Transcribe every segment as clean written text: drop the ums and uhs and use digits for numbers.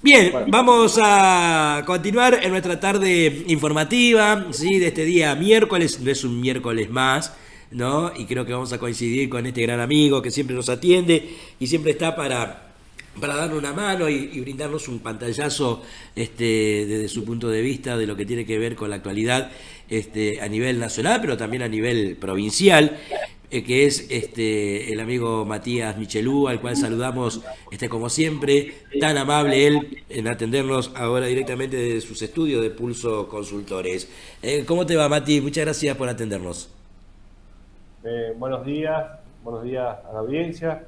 Bien, Bueno, vamos a continuar en nuestra tarde informativa, ¿sí? De este día miércoles, no es un miércoles más, ¿no? Y creo que vamos a coincidir con este gran amigo que siempre nos atiende y siempre está para darnos una mano y brindarnos un pantallazo desde su punto de vista de lo que tiene que ver con la actualidad a nivel nacional, pero también a nivel provincial, que es el amigo Matías Michelú, al cual saludamos como siempre, tan amable él en atendernos ahora directamente desde sus estudios de Pulso Consultores. ¿Cómo te va, Mati? Muchas gracias por atendernos. buenos días a la audiencia,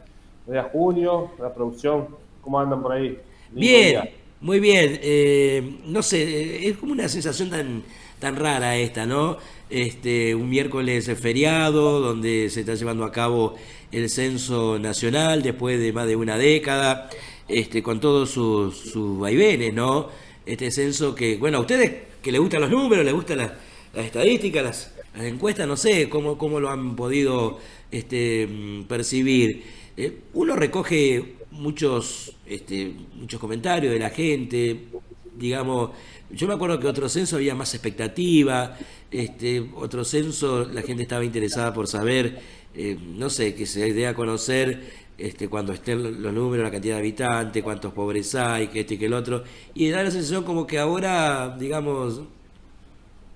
buenos días Julio, a la producción, ¿cómo andan por ahí? Lindo día. Bien, muy bien. No sé, es como una sensación tan rara esta, ¿no? Un miércoles feriado donde se está llevando a cabo el censo nacional después de más de una década, con todos sus vaivenes, ¿no? Este censo que, bueno, a ustedes que les gustan los números, les gustan las estadísticas, las encuestas, no sé cómo lo han podido percibir. Uno recoge muchos comentarios de la gente, digamos, yo me acuerdo que otro censo había más expectativa, otro censo la gente estaba interesada por saber, no sé, que se dé a conocer cuando estén los números, la cantidad de habitantes, cuántos pobres hay, que y que el otro, y da la sensación como que ahora, digamos,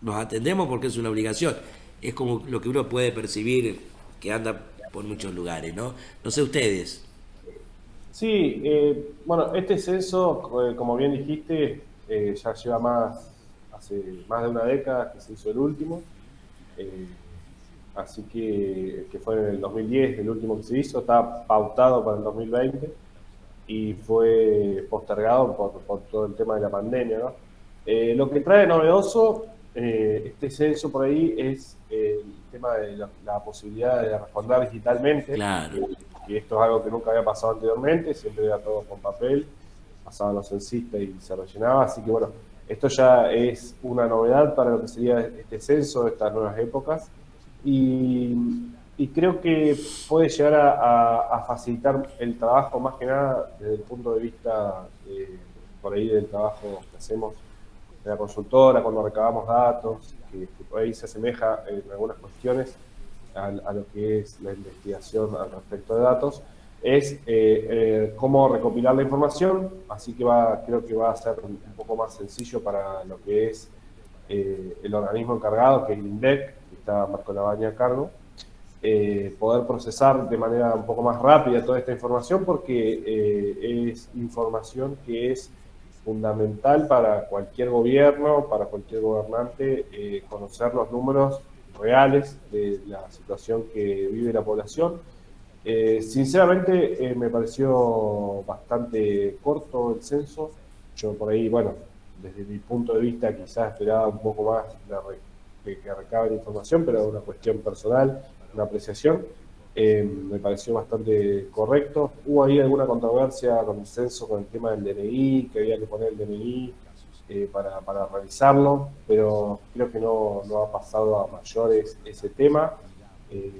nos atendemos porque es una obligación. Es como lo que uno puede percibir que anda por muchos lugares, ¿no? No sé ustedes. Sí, bueno, este censo, como bien dijiste, ya lleva hace más de una década que se hizo el último, eh, así que fue en el 2010 el último que se hizo, está pautado para el 2020 y fue postergado por todo el tema de la pandemia, ¿no? Lo que trae novedoso este censo por ahí es el tema de la posibilidad de responder digitalmente, Claro. que esto es algo que nunca había pasado anteriormente, siempre era todo con papel, pasaban los censistas y se rellenaba, así que bueno, esto ya es una novedad para lo que sería este censo de estas nuevas épocas y, y creo que puede llegar a facilitar el trabajo más que nada desde el punto de vista por ahí del trabajo que hacemos de la consultora cuando recabamos datos, que por ahí se asemeja en algunas cuestiones a lo que es la investigación al respecto de datos, es cómo recopilar la información, así que creo que va a ser un poco más sencillo para lo que es el organismo encargado, que es el INDEC, que está Marco Labaña a cargo, poder procesar de manera un poco más rápida toda esta información porque es información que es fundamental para cualquier gobierno, para cualquier gobernante, conocer los números reales de la situación que vive la población. Sinceramente, me pareció bastante corto el censo. Yo por ahí, bueno, desde mi punto de vista quizás esperaba un poco más de que recaben información, pero es una cuestión personal, una apreciación. Me pareció bastante correcto. Hubo ahí alguna controversia con el censo, con el tema del DNI, que había que poner el DNI para realizarlo, pero creo que no ha pasado a mayores ese tema.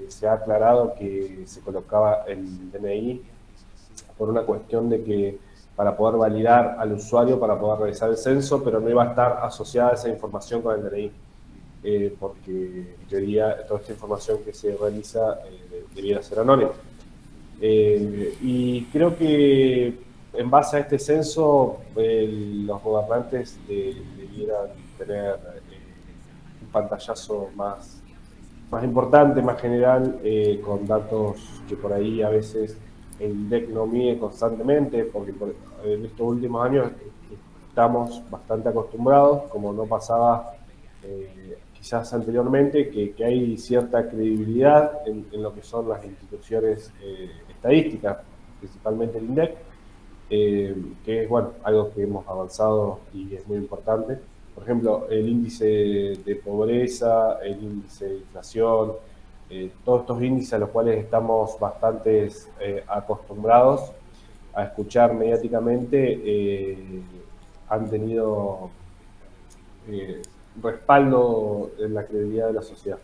Se ha aclarado que se colocaba el DNI por una cuestión de que para poder validar al usuario para poder realizar el censo, pero no iba a estar asociada esa información con el DNI, porque en teoría toda esta información que se realiza debiera ser anónima. Y creo que en base a este censo, los gobernantes debieran tener un pantallazo más importante, más general, con datos que por ahí a veces el INDEC no mide constantemente, porque en estos últimos años estamos bastante acostumbrados, como no pasaba quizás anteriormente, que hay cierta credibilidad en lo que son las instituciones estadísticas, principalmente el INDEC, que es bueno, algo que hemos avanzado y es muy importante. Por ejemplo, el índice de pobreza, el índice de inflación, todos estos índices a los cuales estamos bastante acostumbrados a escuchar mediáticamente, han tenido eh, respaldo en la credibilidad de la sociedad.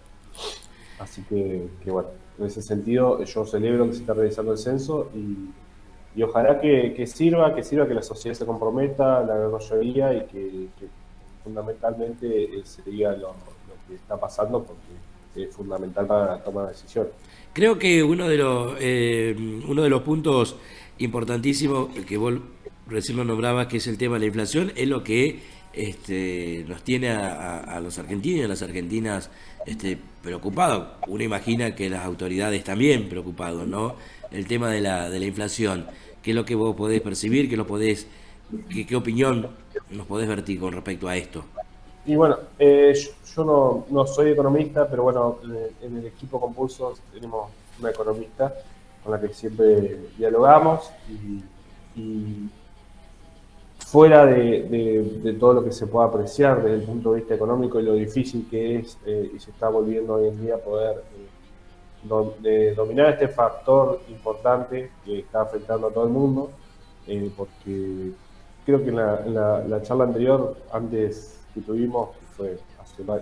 Así que bueno, en ese sentido yo celebro que se está realizando el censo y ojalá que sirva, que la sociedad se comprometa, la gran mayoría, y que fundamentalmente se diga lo que está pasando, porque es fundamental para la toma de decisiones. Creo que uno de los puntos importantísimos que vos recién lo nombrabas, que es el tema de la inflación, es lo que nos tiene a los argentinos y a las argentinas preocupados. Uno imagina que las autoridades también preocupados, ¿no? El tema de la inflación. ¿Qué es lo que vos podés percibir? ¿Qué opinión nos podés vertir con respecto a esto? Y bueno, yo no soy economista, pero bueno, en el equipo Compulsos tenemos una economista con la que siempre dialogamos, y fuera de todo lo que se pueda apreciar desde el punto de vista económico y lo difícil que es, y se está volviendo hoy en día, poder dominar este factor importante que está afectando a todo el mundo, porque creo que en la charla anterior, antes que tuvimos, que fue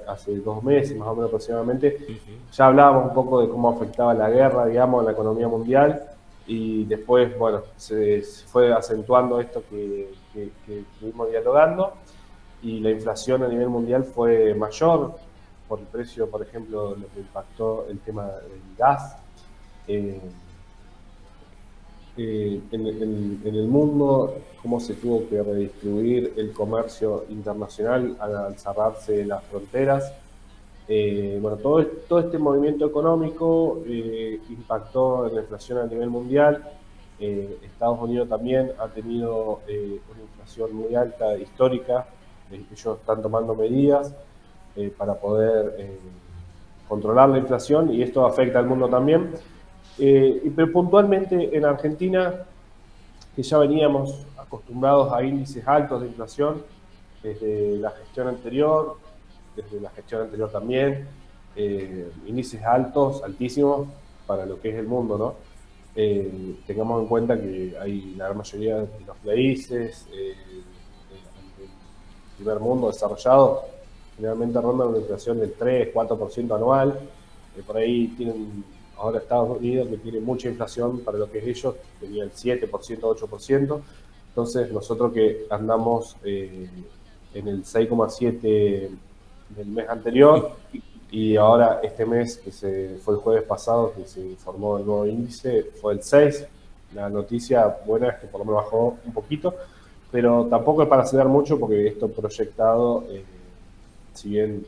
hace 2 meses más o menos aproximadamente, ya hablábamos un poco de cómo afectaba la guerra, digamos, a la economía mundial, y después, bueno, se fue acentuando esto que estuvimos dialogando, y la inflación a nivel mundial fue mayor por el precio, por ejemplo, lo que impactó el tema del gas. Eh, en el mundo, cómo se tuvo que redistribuir el comercio internacional al cerrarse las fronteras. Bueno, todo este movimiento económico impactó en la inflación a nivel mundial. Estados Unidos también ha tenido una inflación muy alta, histórica. Ellos están tomando medidas para poder controlar la inflación, y esto afecta al mundo también. Pero puntualmente en Argentina, que ya veníamos acostumbrados a índices altos de inflación desde la gestión anterior, también, índices altos, altísimos para lo que es el mundo, ¿no? Tengamos en cuenta que hay la gran mayoría de los países del primer mundo desarrollado, generalmente rondan una inflación del 3-4% anual. Por ahí tienen ahora Estados Unidos, que tiene mucha inflación para lo que es ellos, tenía el 7%, 8%. Entonces nosotros que andamos en el 6,7 del mes anterior, y ahora este mes, fue el jueves pasado que se informó el nuevo índice, fue el 6. La noticia buena es que por lo menos bajó un poquito, pero tampoco es para acelerar mucho, porque esto proyectado, si bien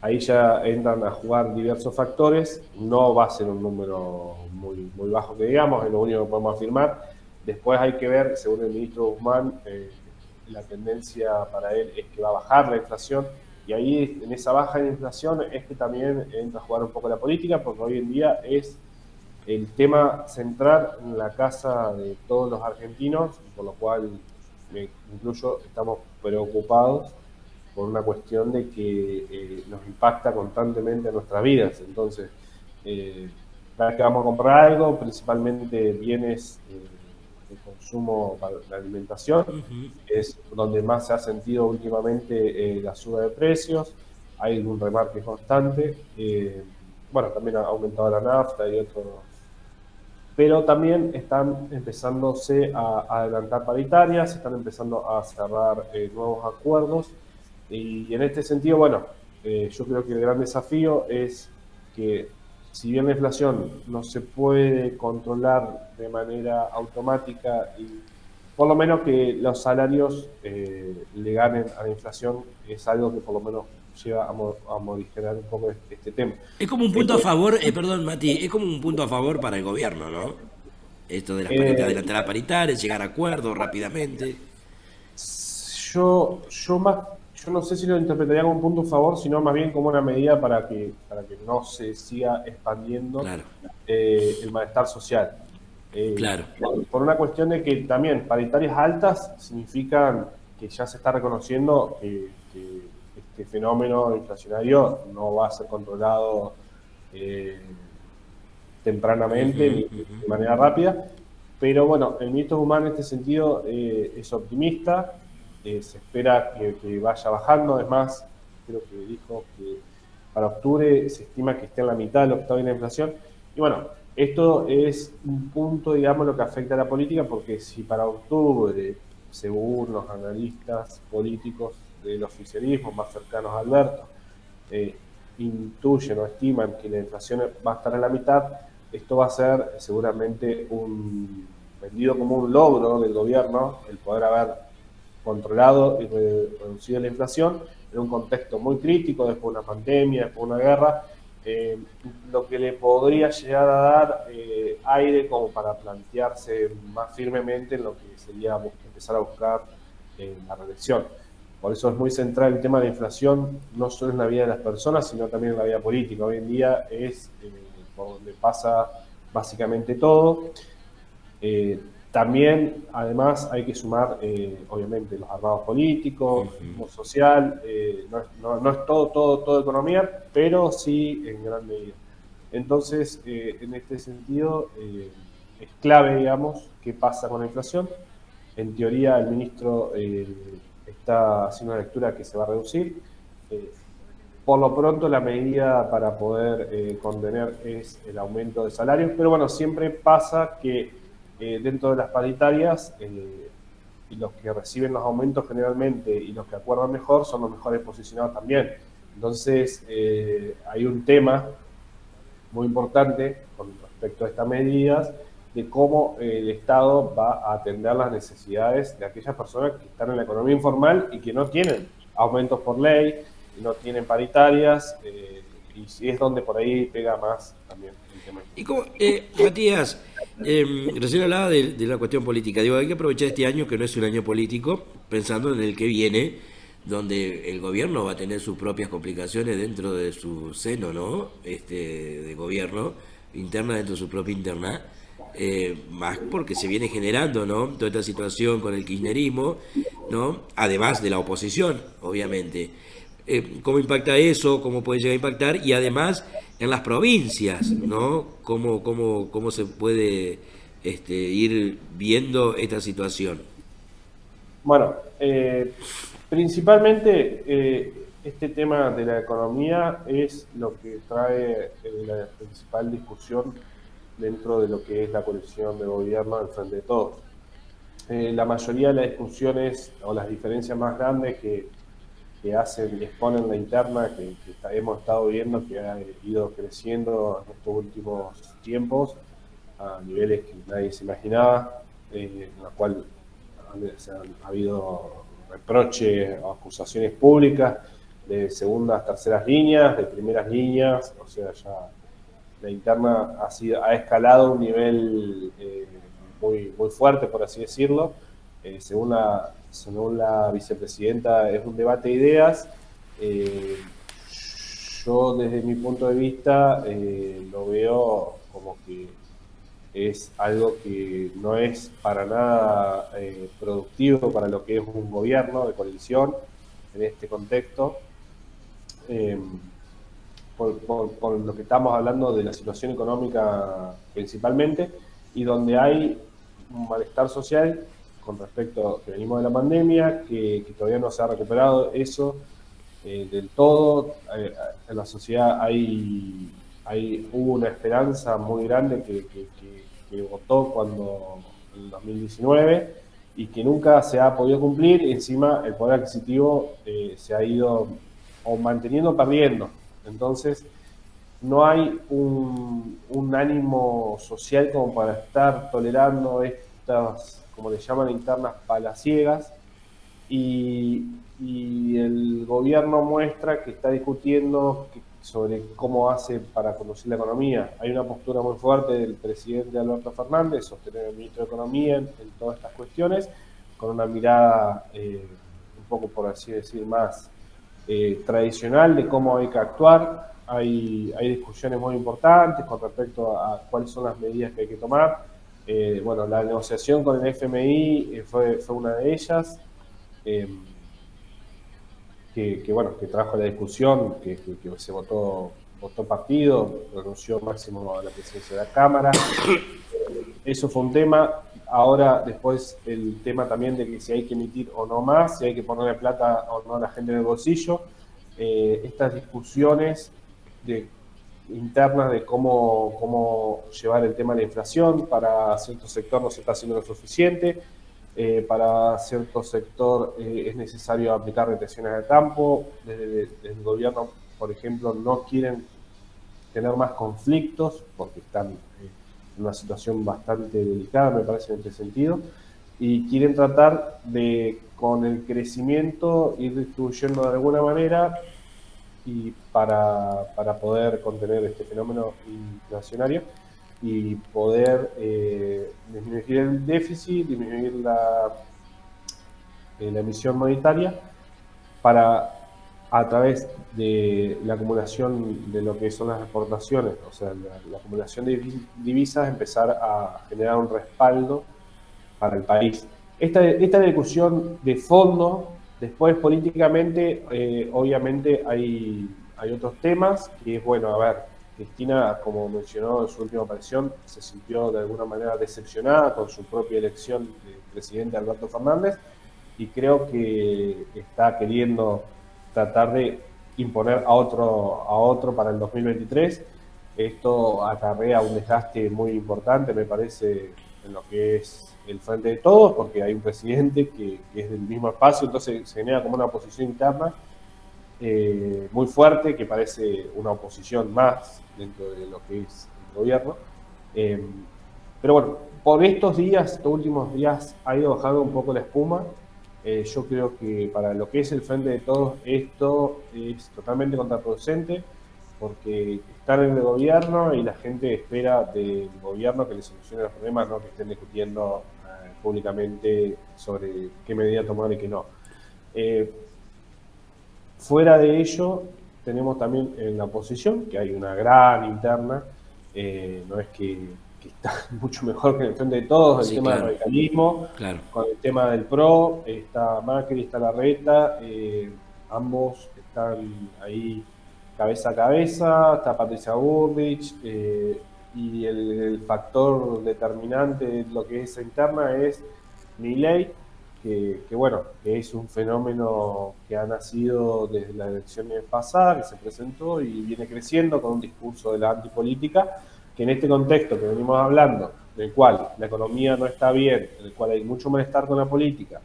ahí ya entran a jugar diversos factores, no va a ser un número muy, muy bajo que digamos, es lo único que podemos afirmar. Después hay que ver, según el ministro Guzmán, la tendencia para él es que va a bajar la inflación, y ahí en esa baja de inflación es que también entra a jugar un poco la política, porque hoy en día es el tema central en la casa de todos los argentinos, por lo cual me incluyo, estamos preocupados por una cuestión de que nos impacta constantemente en nuestras vidas. Entonces, cada vez que vamos a comprar algo, principalmente bienes de consumo para la alimentación, es donde más se ha sentido últimamente la suba de precios. Hay un remarque constante. Bueno, también ha aumentado la nafta y otros, pero también están empezándose a adelantar paritarias, están empezando a cerrar nuevos acuerdos, y en este sentido, bueno, yo creo que el gran desafío es que, si bien la inflación no se puede controlar de manera automática, y por lo menos que los salarios le ganen a la inflación, es algo que por lo menos lleva a modificar un poco este tema. Es como un punto a favor, perdón Mati, es como un punto a favor para el gobierno, ¿no? Esto de Eh, adelantar las paritarias, llegar a acuerdos rápidamente. Yo, yo más, yo no sé si lo interpretaría como un punto a favor, sino más bien como una medida para que no se siga expandiendo Claro, el malestar social. claro. Por una cuestión de que también paritarias altas significan que ya se está reconociendo que este fenómeno inflacionario no va a ser controlado eh, tempranamente ni de manera rápida. Pero bueno, el ministro Guzmán en este sentido es optimista, se espera que vaya bajando. Además, creo que dijo que para octubre se estima que esté en la mitad de lo que está hoy la inflación. Y bueno, Esto es un punto, digamos, lo que afecta a la política, porque si para octubre, según los analistas políticos del oficialismo más cercanos a Alberto, eh, intuyen o estiman que la inflación va a estar a la mitad, esto va a ser seguramente vendido como un logro del gobierno, el poder haber controlado y reducido la inflación en un contexto muy crítico, después de una pandemia, después de una guerra, lo que le podría llegar a dar aire como para plantearse más firmemente en lo que sería empezar a buscar la reelección. Por eso es muy central el tema de la inflación, no solo en la vida de las personas, sino también en la vida política. Hoy en día es por donde pasa básicamente todo. También, además, hay que sumar, obviamente, los armados políticos, el Ujú. mundo social, no es todo economía, pero sí en gran medida. Entonces, en este sentido, es clave, digamos, qué pasa con la inflación. En teoría, el ministro está haciendo una lectura que se va a reducir. Eh, por lo pronto, la medida para poder contener es el aumento de salarios, pero bueno, siempre pasa que dentro de las paritarias, y los que reciben los aumentos generalmente y los que acuerdan mejor son los mejores posicionados también. Entonces, hay un tema muy importante con respecto a estas medidas de cómo el Estado va a atender las necesidades de aquellas personas que están en la economía informal y que no tienen aumentos por ley, no tienen paritarias, y es donde por ahí pega más también el tema. Y como, Matías, recién hablaba de la cuestión política. Digo, hay que aprovechar este año que no es un año político, pensando en el que viene, donde el gobierno va a tener sus propias complicaciones dentro de su seno, ¿no? De gobierno, interna dentro de su propia interna. Más porque se viene generando, ¿no? Toda esta situación con el kirchnerismo, ¿no? Además de la oposición, obviamente. ¿Cómo impacta eso? ¿Cómo puede llegar a impactar? Y además en las provincias, ¿no? ¿Cómo se puede ir viendo esta situación? Bueno, principalmente este tema de la economía es lo que trae la principal discusión dentro de lo que es la coalición de gobierno del Frente de Todos. La mayoría de las discusiones o las diferencias más grandes que hacen y exponen la interna hemos estado viendo que ha ido creciendo en estos últimos tiempos a niveles que nadie se imaginaba, en la cual ha habido reproches o acusaciones públicas de segundas, terceras líneas, de primeras líneas, o sea, ya la interna ha escalado a un nivel muy fuerte, por así decirlo. Según la vicepresidenta, es un debate de ideas. Eh, yo, desde mi punto de vista, lo veo como que es algo que no es para nada productivo para lo que es un gobierno de coalición en este contexto. Eh, por lo que estamos hablando de la situación económica principalmente, y donde hay un malestar social con respecto a que venimos de la pandemia, que todavía no se ha recuperado eso del todo. En la sociedad hubo una esperanza muy grande que votó cuando en 2019 y que nunca se ha podido cumplir. Encima el poder adquisitivo se ha ido o manteniendo o perdiendo. Entonces, no hay un ánimo social como para estar tolerando estas, como le llaman, internas palaciegas, y el gobierno muestra que está discutiendo sobre cómo hace para conducir la economía. Hay una postura muy fuerte del presidente Alberto Fernández, sostener al ministro de Economía en todas estas cuestiones, con una mirada un poco, por así decir, más tradicional de cómo hay que actuar. Hay discusiones muy importantes con respecto a cuáles son las medidas que hay que tomar. Bueno, la negociación con el FMI fue una de ellas, eh, bueno, que trajo la discusión, que se votó partido, renunció Máximo a la presidencia de la Cámara. Eso fue un tema. Ahora, después, el tema también de que si hay que emitir o no más, si hay que ponerle plata o no a la gente en el bolsillo. Estas discusiones de internas de cómo llevar el tema de la inflación. Para cierto sector no se está haciendo lo suficiente. Para cierto sector es necesario aplicar retenciones de campo. Desde el gobierno, por ejemplo, no quieren tener más conflictos porque están en una situación bastante delicada, me parece, en este sentido, y quieren tratar de, con el crecimiento, ir distribuyendo de alguna manera y para poder contener este fenómeno inflacionario y poder disminuir el déficit, disminuir la emisión monetaria para, a través de la acumulación de lo que son las exportaciones, o sea, la acumulación de divisas, empezar a generar un respaldo para el país. Esta discusión de fondo. Después, políticamente, obviamente hay otros temas que es, bueno, a ver, Cristina, como mencionó en su última aparición, se sintió de alguna manera decepcionada con su propia elección de presidente Alberto Fernández, y creo que está queriendo tratar de imponer a otro para el 2023. Esto acarrea un desgaste muy importante, me parece, en lo que es el Frente de Todos, porque hay un presidente que es del mismo espacio, entonces se genera como una oposición interna muy fuerte, que parece una oposición más dentro de lo que es el gobierno. Eh, pero bueno, por estos últimos días, ha ido bajando un poco la espuma. Yo creo que para lo que es el Frente de Todos, esto es totalmente contraproducente, porque están en el gobierno y la gente espera del gobierno que les solucione los problemas, no que estén discutiendo públicamente sobre qué medida tomar y qué no. Fuera de ello, tenemos también en la oposición, que hay una gran interna, no es que está mucho mejor que en el Frente de Todos, el Sí, tema del claro, radicalismo, claro. con el tema del PRO, está Macri, está Larreta, ambos están ahí cabeza a cabeza, está Patricia Bullrich, y el factor determinante de lo que es esa interna es Milei, que bueno, que es un fenómeno que ha nacido desde las elecciones pasadas, que se presentó y viene creciendo con un discurso de la antipolítica, que en este contexto que venimos hablando, del cual la economía no está bien, en el cual hay mucho malestar con la política,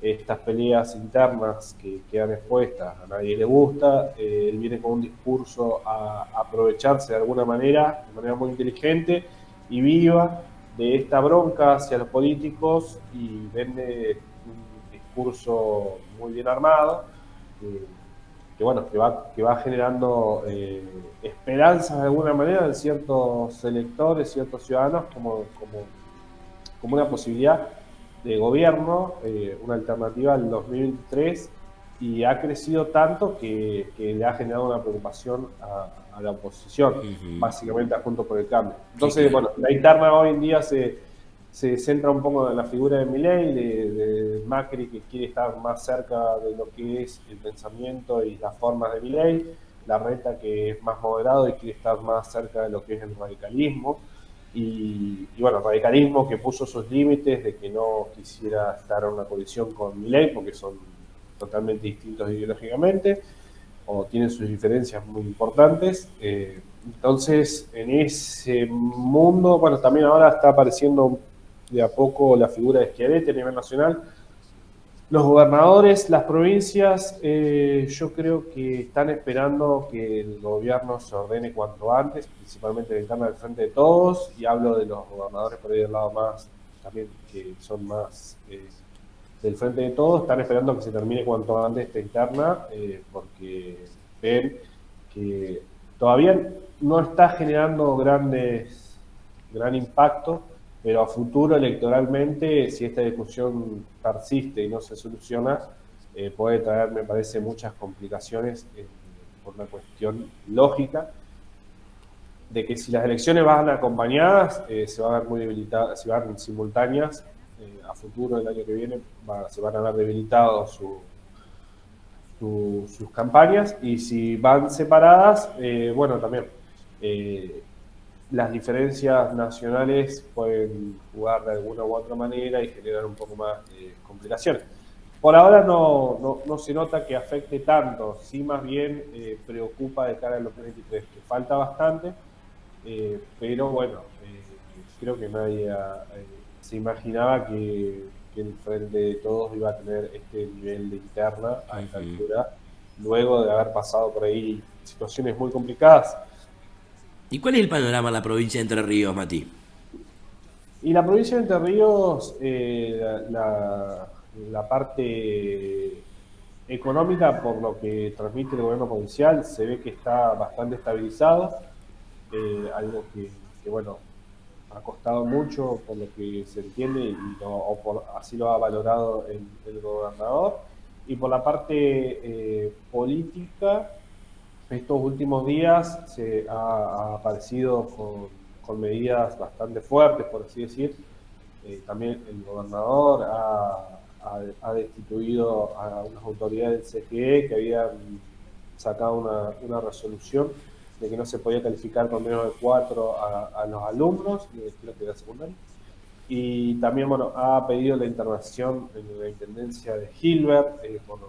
estas peleas internas que quedan expuestas, a nadie le gusta, él viene con un discurso a aprovecharse de alguna manera, de manera muy inteligente y viva, de esta bronca hacia los políticos, y vende un discurso muy bien armado, que bueno, que va generando esperanzas de alguna manera en ciertos electores, ciertos ciudadanos, como una posibilidad de gobierno, una alternativa al 2023, y ha crecido tanto que le ha generado una preocupación a la oposición, Ujú. básicamente a Juntos por el Cambio. Sí, Entonces, claro. bueno, la interna hoy en día se centra un poco en la figura de Milei, de Macri, que quiere estar más cerca de lo que es el pensamiento y las formas de Milei, Larreta, que es más moderado y quiere estar más cerca de lo que es el radicalismo, y bueno, radicalismo que puso sus límites de que no quisiera estar en una coalición con Milei porque son totalmente distintos ideológicamente o tienen sus diferencias muy importantes. Entonces, en ese mundo, bueno, también ahora está apareciendo de a poco la figura de Schiaretti a nivel nacional. Los gobernadores, las provincias, yo creo que están esperando que el gobierno se ordene cuanto antes, principalmente la interna del Frente de Todos, y hablo de los gobernadores por ahí del lado más, también que son más del Frente de Todos, están esperando que se termine cuanto antes esta interna, porque ven que todavía no está generando gran impacto, pero a futuro electoralmente, si esta discusión persiste y no se soluciona, puede traer, me parece, muchas complicaciones, por una cuestión lógica, de que si las elecciones van acompañadas, se van a ver muy debilitadas, si van simultáneas, a futuro, el año que viene, se van a ver debilitados sus campañas, y si van separadas, bueno, también las diferencias nacionales pueden jugar de alguna u otra manera y generar un poco más de complicaciones. Por ahora no se nota que afecte tanto, sí más bien preocupa de cara al 2023, que falta bastante, pero bueno, creo que nadie se imaginaba que el Frente de Todos iba a tener este nivel de interna a esta Ujú. altura, luego de haber pasado por ahí situaciones muy complicadas. ¿Y cuál es el panorama en la provincia de Entre Ríos, Mati? Y la provincia de Entre Ríos, la parte económica, por lo que transmite el gobierno provincial, se ve que está bastante estabilizado, algo que, bueno, ha costado mucho por lo que se entiende así lo ha valorado el gobernador. Y por la parte política, estos últimos días se ha aparecido con medidas bastante fuertes, por así decir. También el gobernador ha destituido a unas autoridades del CGE que habían sacado una resolución de que no se podía calificar con menos de 4 a los alumnos, creo que de secundaria. Y también, bueno, ha pedido la internación en la intendencia de Gilbert, bueno,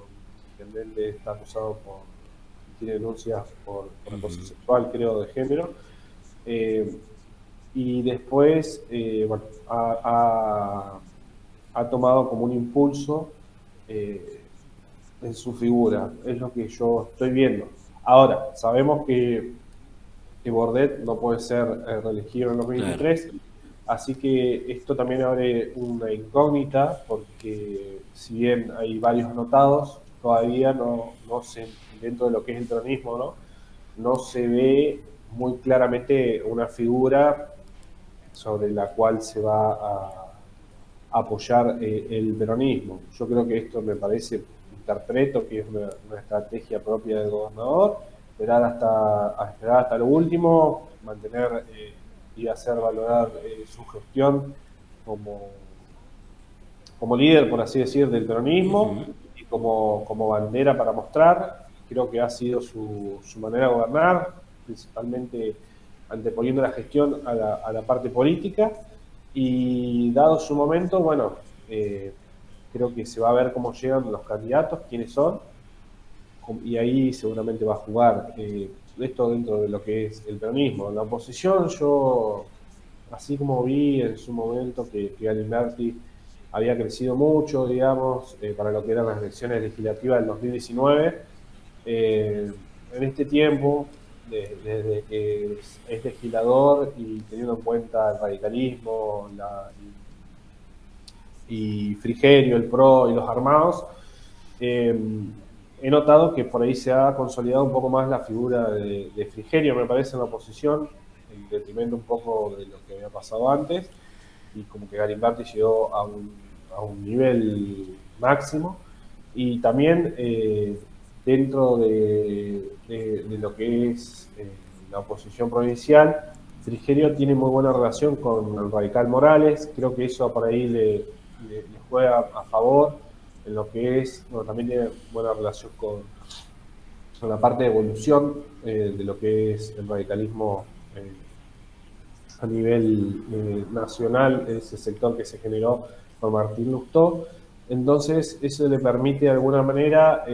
el intendente está acusado tiene denuncias por acoso sexual, creo, de género. Eh, y después, bueno, ha tomado como un impulso eh, en su figura, es lo que yo estoy viendo. Ahora, sabemos que Bordet no puede ser reelegido en Claro. 2023, así que esto también abre una incógnita, porque si bien hay varios anotados, todavía no se, dentro de lo que es el peronismo, no se ve muy claramente una figura sobre la cual se va a apoyar el peronismo. Yo creo que esto me parece, interpreto que es una estrategia propia del gobernador, esperar hasta lo último, mantener y hacer valorar su gestión como, como líder, por así decir, del peronismo Ujú. y como bandera para mostrar. Creo que ha sido su manera de gobernar, principalmente anteponiendo la gestión a la parte política. Y dado su momento, bueno, eh, creo que se va a ver cómo llegan los candidatos, quiénes son, y ahí seguramente va a jugar esto dentro de lo que es el peronismo. La oposición, yo, así como vi en su momento que Galimberti había crecido mucho, digamos, para lo que eran las elecciones legislativas del 2019, eh, en este tiempo, desde que es legislador y teniendo en cuenta el radicalismo y Frigerio, el PRO y los armados, eh, he notado que por ahí se ha consolidado un poco más la figura de Frigerio, me parece, en la oposición, en detrimento un poco de lo que había pasado antes, y como que Galimberti llegó a un nivel máximo. Y también dentro de lo que es la oposición provincial, Frigerio tiene muy buena relación con el radical Morales, creo que eso por ahí le juega a favor en lo que es, bueno, también tiene buena relación con la parte de evolución de lo que es el radicalismo a nivel nacional, ese sector que se generó por Martín Lustó. Entonces, eso le permite de alguna manera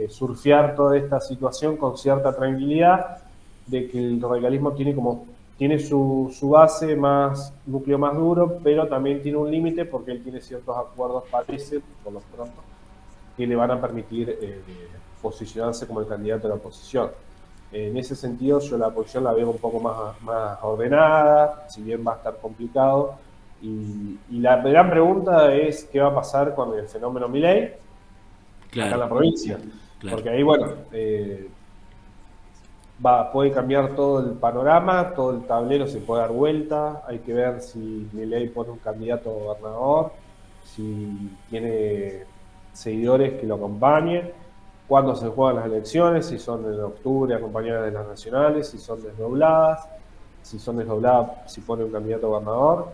surfear toda esta situación con cierta tranquilidad, de que el radicalismo tiene su base más, núcleo más duro, pero también tiene un límite porque él tiene ciertos acuerdos, parece, por lo pronto, que le van a permitir posicionarse como el candidato de la oposición. En ese sentido, yo la oposición la veo un poco más ordenada, si bien va a estar complicado. Y la gran pregunta es qué va a pasar con el fenómeno Milei acá en Claro, la provincia. claro. Porque ahí, bueno, puede cambiar todo el panorama, todo el tablero se puede dar vuelta. Hay que ver si Milei pone un candidato a gobernador, si tiene seguidores que lo acompañen, cuándo se juegan las elecciones, si son en octubre acompañadas de las nacionales, si son desdobladas, si pone un candidato a gobernador,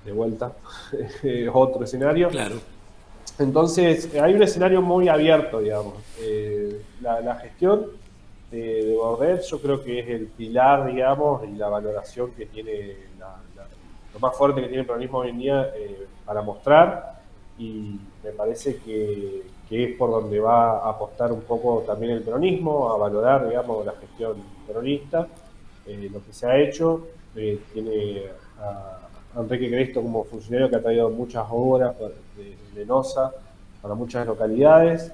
de vuelta, es otro escenario. Claro. Entonces, hay un escenario muy abierto, digamos. La gestión de Bordet yo creo que es el pilar, digamos, y la valoración que tiene, lo más fuerte que tiene el peronismo hoy en día para mostrar. y me parece que es por donde va a apostar un poco también el peronismo, a valorar, digamos, la gestión peronista, lo que se ha hecho. Tiene a Enrique Cresto como funcionario que ha traído muchas obras de NOSA para muchas localidades.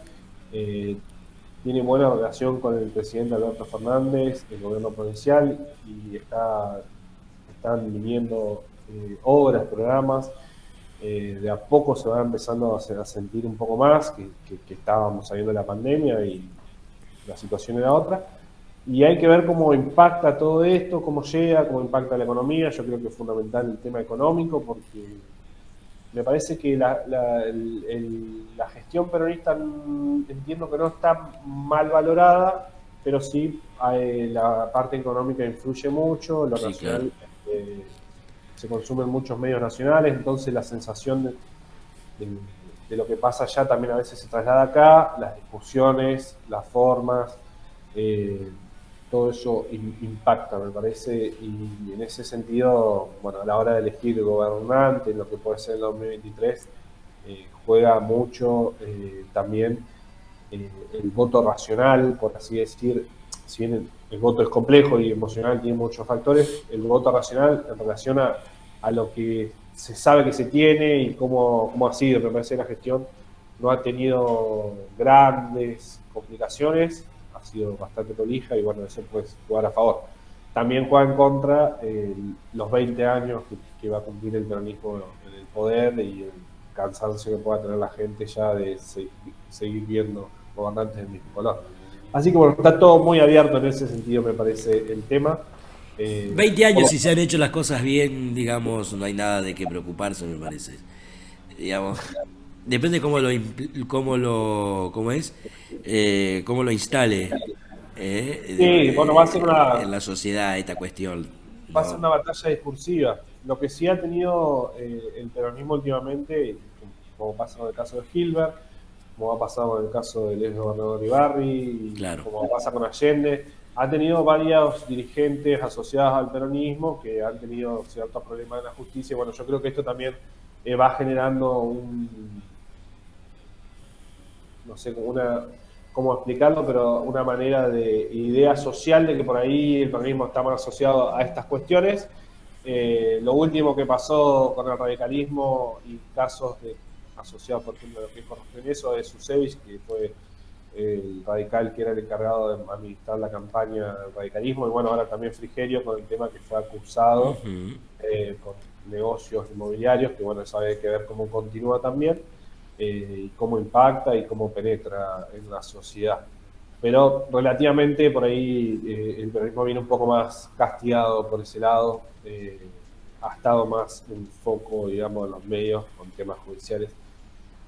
Tiene buena relación con el presidente Alberto Fernández, el gobierno provincial, y están viniendo obras, programas. De a poco se va empezando a sentir un poco más que estábamos saliendo de la pandemia y la situación era otra. Y hay que ver cómo impacta todo esto, cómo llega, cómo impacta la economía. Yo creo que es fundamental el tema económico porque me parece que la gestión peronista entiendo que no está mal valorada, pero sí la parte económica influye mucho, lo Sí, claro. nacional se consumen muchos medios nacionales, entonces la sensación de, de lo que pasa allá también a veces se traslada acá, las discusiones, las formas, eh, todo eso impacta, me parece, y en ese sentido, bueno, a la hora de elegir gobernante, en lo que puede ser el 2023, juega mucho también el voto racional, por así decir. Si bien el voto es complejo y emocional, tiene muchos factores, el voto racional en relación a lo que se sabe que se tiene y cómo ha sido, me parece, la gestión no ha tenido grandes complicaciones, ha sido bastante prolija y bueno, eso puede jugar a favor. También juega en contra los 20 años que va a cumplir el peronismo en el poder y el cansancio que pueda tener la gente ya de seguir viendo gobernantes del mismo color. Así que bueno, está todo muy abierto en ese sentido, me parece, el tema. 20 años, Por si se han hecho las cosas bien, digamos, no hay nada de qué preocuparse, me parece. Digamos, depende cómo lo instale sí, bueno, en la sociedad esta cuestión, va a ser ¿no? una batalla discursiva. Lo que sí ha tenido el peronismo últimamente, como pasa con el caso de Gilbert, como ha pasado con el caso del ex gobernador Ibarri, y Claro. como pasa con Allende, ha tenido varios dirigentes asociados al peronismo que han tenido ciertos problemas en la justicia. Bueno, yo creo que esto también va generando no sé, cómo explicarlo, pero una manera de idea social de que por ahí el peronismo está más asociado a estas cuestiones. Lo último que pasó con el radicalismo y casos asociados, por ejemplo, a lo que es corrupción, eso es Susevich, que fue el radical que era el encargado de administrar la campaña del radicalismo, y bueno, ahora también Frigerio con el tema que fue acusado Ujú. con negocios inmobiliarios, que bueno, eso hay que ver cómo continúa también, y cómo impacta y cómo penetra en la sociedad. Pero relativamente por ahí el peronismo viene un poco más castigado por ese lado, ha estado más en foco, digamos, en los medios con temas judiciales.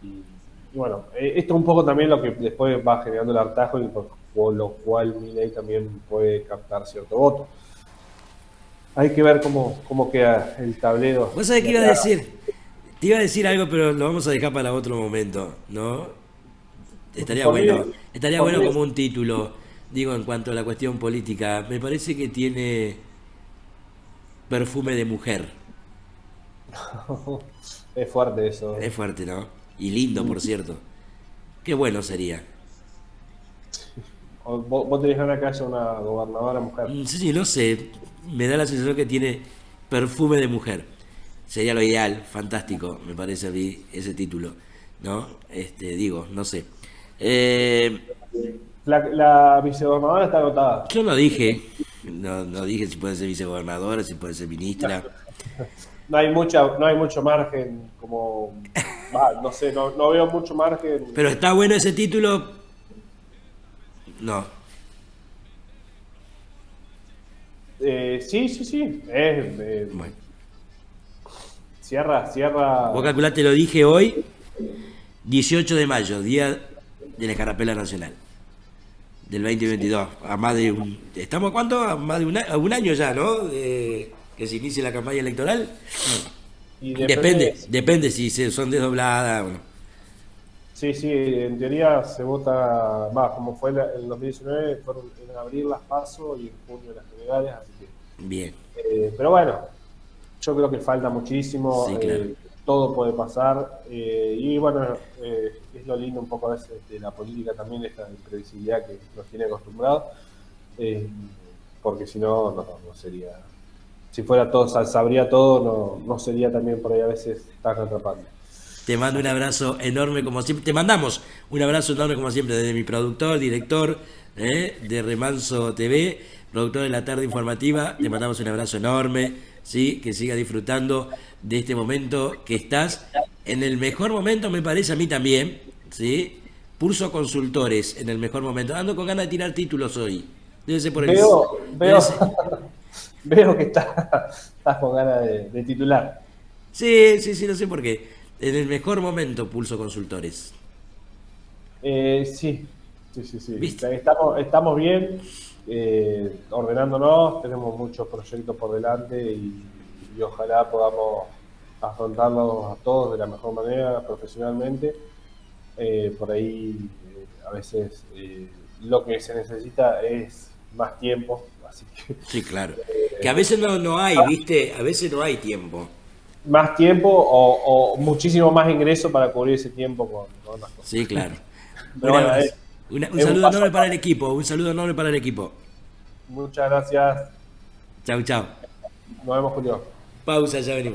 Y bueno, esto es un poco también lo que después va generando el hartazgo y por lo cual Milei también puede captar cierto voto. Hay que ver cómo queda el tablero ¿Vos sabés de qué iba a acá. decir? Te iba a decir algo, pero lo vamos a dejar para otro momento, ¿no? Estaría Por mí, bueno, estaría por bueno mí como un título, digo, en cuanto a la cuestión política. Me parece que tiene perfume de mujer. es fuerte eso. Es fuerte, ¿no? Y lindo, por cierto. Qué bueno sería. Vos tenés ganas que haya una gobernadora mujer. Sí, sí, no sé. Me da la sensación que tiene perfume de mujer. Sería lo ideal, fantástico, me parece a mí ese título, ¿no? Digo, no sé. Eh, La vicegobernadora está anotada. yo no dije, no dije si puede ser vicegobernadora, si puede ser ministra, No hay mucho margen, como, no sé, no veo mucho margen. pero está bueno ese título, no. Sí, sí, sí. Bueno, vos Cierra. calculate, lo dije hoy, 18 de mayo, día de la escarapela nacional, del 2022, a más de un... ¿Estamos a cuánto? A más de a un año ya, ¿no? Que se inicie la campaña electoral. Y depende. Depende si son desdobladas. Bueno, Sí, sí, en teoría se vota, como fue en 2019, fueron en abril las PASO y en junio las generales, así que. bien, Pero bueno, yo creo que falta muchísimo. sí, claro. todo puede pasar. Y bueno, es lo lindo un poco a veces de la política también, esta imprevisibilidad que nos tiene acostumbrados, porque si no, no sería, si fuera todo, sabría todo, no sería también por ahí a veces tan atrapante. Te mando un abrazo enorme como siempre. Te mandamos un abrazo enorme como siempre desde mi productor, director de Remanso TV, productor de la tarde informativa. Te mandamos un abrazo enorme, ¿sí? Que sigas disfrutando de este momento que estás en el mejor momento, me parece a mí también, ¿sí? Pulso Consultores en el mejor momento. Ando con ganas de tirar títulos hoy. Debe ser por el... Veo, debe ser- veo que estás con ganas de titular. Sí, sí, sí, no sé por qué. En el mejor momento, Pulso Consultores. Sí, sí. ¿Viste? Estamos bien, ordenándonos, tenemos muchos proyectos por delante y ojalá podamos afrontarlos a todos de la mejor manera, profesionalmente. Por ahí, a veces, lo que se necesita es más tiempo, así que Sí, claro. Que a veces no hay, ¿viste? A veces no hay tiempo. más tiempo o muchísimo más ingreso para cubrir ese tiempo con las cosas. Sí, claro. Pero Un bueno, abrazo. Un es un saludo paso enorme a para el paso. equipo. Un saludo enorme para el equipo. Muchas gracias. Chau, chau. Nos vemos, Julio. Pausa, ya venimos.